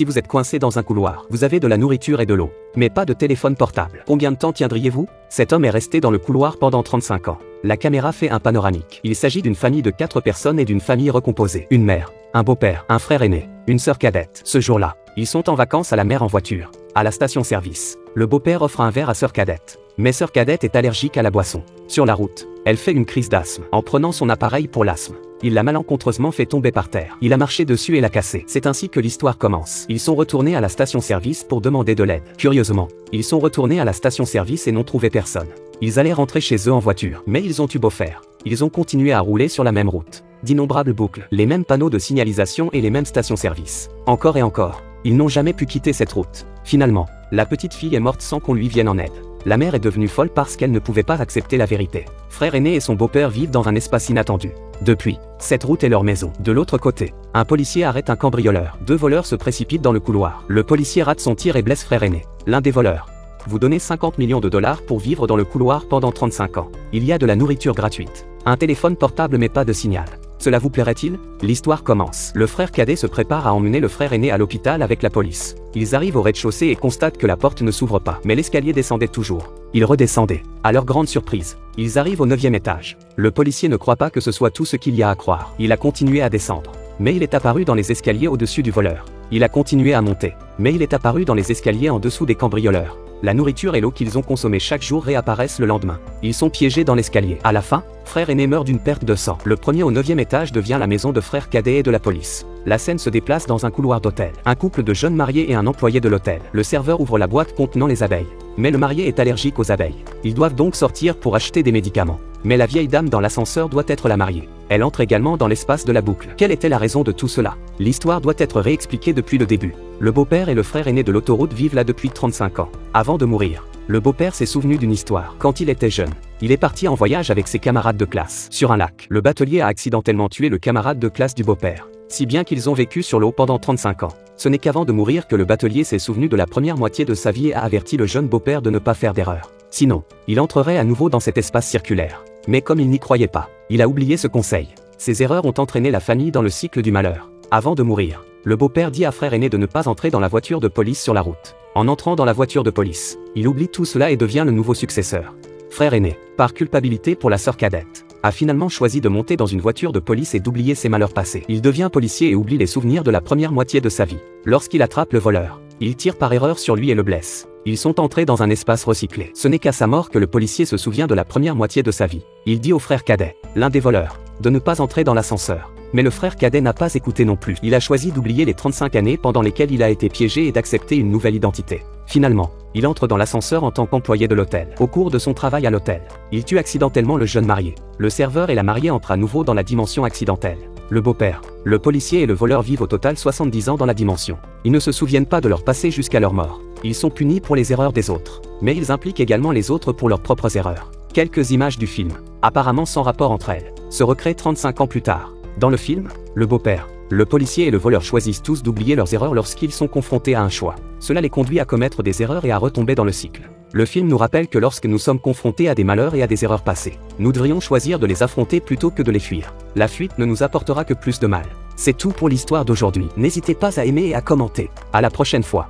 Si vous êtes coincé dans un couloir, vous avez de la nourriture et de l'eau, mais pas de téléphone portable. Combien de temps tiendriez-vous? Cet homme est resté dans le couloir pendant 35 ans. La caméra fait un panoramique. Il s'agit d'une famille de 4 personnes et d'une famille recomposée. Une mère, un beau-père, un frère aîné, une sœur cadette. Ce jour-là, ils sont en vacances à la mer en voiture. À la station-service, le beau-père offre un verre à sœur cadette. Mais sœur cadette est allergique à la boisson. Sur la route, elle fait une crise d'asthme en prenant son appareil pour l'asthme. Il l'a malencontreusement fait tomber par terre. Il a marché dessus et l'a cassé. C'est ainsi que l'histoire commence. Ils sont retournés à la station-service pour demander de l'aide. Curieusement, ils sont retournés à la station-service et n'ont trouvé personne. Ils allaient rentrer chez eux en voiture, mais ils ont eu beau faire. Ils ont continué à rouler sur la même route. D'innombrables boucles, les mêmes panneaux de signalisation et les mêmes stations-service. Encore et encore, ils n'ont jamais pu quitter cette route. Finalement, la petite fille est morte sans qu'on lui vienne en aide. La mère est devenue folle parce qu'elle ne pouvait pas accepter la vérité. Frère aîné et son beau-père vivent dans un espace inattendu. Depuis, cette route est leur maison. De l'autre côté, un policier arrête un cambrioleur. 2 voleurs se précipitent dans le couloir. Le policier rate son tir et blesse frère aîné. L'un des voleurs. Vous donnez 50 millions de dollars pour vivre dans le couloir pendant 35 ans. Il y a de la nourriture gratuite. Un téléphone portable mais pas de signal. Cela vous plairait-il? L'histoire commence. Le frère cadet se prépare à emmener le frère aîné à l'hôpital avec la police. Ils arrivent au rez-de-chaussée et constatent que la porte ne s'ouvre pas. Mais l'escalier descendait toujours. Ils redescendaient. À leur grande surprise, ils arrivent au 9e étage. Le policier ne croit pas que ce soit tout ce qu'il y a à croire. Il a continué à descendre. Mais il est apparu dans les escaliers au-dessus du voleur. Il a continué à monter. Mais il est apparu dans les escaliers en dessous des cambrioleurs. La nourriture et l'eau qu'ils ont consommées chaque jour réapparaissent le lendemain. Ils sont piégés dans l'escalier. À la fin, frère aîné meurt d'une perte de sang. Le premier au 9e étage devient la maison de frère cadet et de la police. La scène se déplace dans un couloir d'hôtel. Un couple de jeunes mariés et un employé de l'hôtel. Le serveur ouvre la boîte contenant les abeilles. Mais le marié est allergique aux abeilles. Ils doivent donc sortir pour acheter des médicaments. Mais la vieille dame dans l'ascenseur doit être la mariée. Elle entre également dans l'espace de la boucle. Quelle était la raison de tout cela? L'histoire doit être réexpliquée depuis le début. Le beau-père et le frère aîné de l'autoroute vivent là depuis 35 ans. Avant de mourir, le beau-père s'est souvenu d'une histoire. Quand il était jeune, il est parti en voyage avec ses camarades de classe. Sur un lac, le batelier a accidentellement tué le camarade de classe du beau-père. Si bien qu'ils ont vécu sur l'eau pendant 35 ans. Ce n'est qu'avant de mourir que le batelier s'est souvenu de la première moitié de sa vie et a averti le jeune beau-père de ne pas faire d'erreur. Sinon, il entrerait à nouveau dans cet espace circulaire. Mais comme il n'y croyait pas, il a oublié ce conseil. Ces erreurs ont entraîné la famille dans le cycle du malheur. Avant de mourir, le beau-père dit à frère aîné de ne pas entrer dans la voiture de police sur la route. En entrant dans la voiture de police, il oublie tout cela et devient le nouveau successeur. Frère aîné, par culpabilité pour la sœur cadette, a finalement choisi de monter dans une voiture de police et d'oublier ses malheurs passés. Il devient policier et oublie les souvenirs de la première moitié de sa vie. Lorsqu'il attrape le voleur, il tire par erreur sur lui et le blesse. Ils sont entrés dans un espace recyclé. Ce n'est qu'à sa mort que le policier se souvient de la première moitié de sa vie. Il dit au frère cadet, l'un des voleurs, de ne pas entrer dans l'ascenseur. Mais le frère cadet n'a pas écouté non plus. Il a choisi d'oublier les 35 années pendant lesquelles il a été piégé et d'accepter une nouvelle identité. Finalement, il entre dans l'ascenseur en tant qu'employé de l'hôtel. Au cours de son travail à l'hôtel, il tue accidentellement le jeune marié. Le serveur et la mariée entrent à nouveau dans la dimension accidentelle. Le beau-père, le policier et le voleur vivent au total 70 ans dans la dimension. Ils ne se souviennent pas de leur passé jusqu'à leur mort. Ils sont punis pour les erreurs des autres. Mais ils impliquent également les autres pour leurs propres erreurs. Quelques images du film, apparemment sans rapport entre elles, se recréent 35 ans plus tard. Dans le film, le beau-père, le policier et le voleur choisissent tous d'oublier leurs erreurs lorsqu'ils sont confrontés à un choix. Cela les conduit à commettre des erreurs et à retomber dans le cycle. Le film nous rappelle que lorsque nous sommes confrontés à des malheurs et à des erreurs passées, nous devrions choisir de les affronter plutôt que de les fuir. La fuite ne nous apportera que plus de mal. C'est tout pour l'histoire d'aujourd'hui. N'hésitez pas à aimer et à commenter. À la prochaine fois.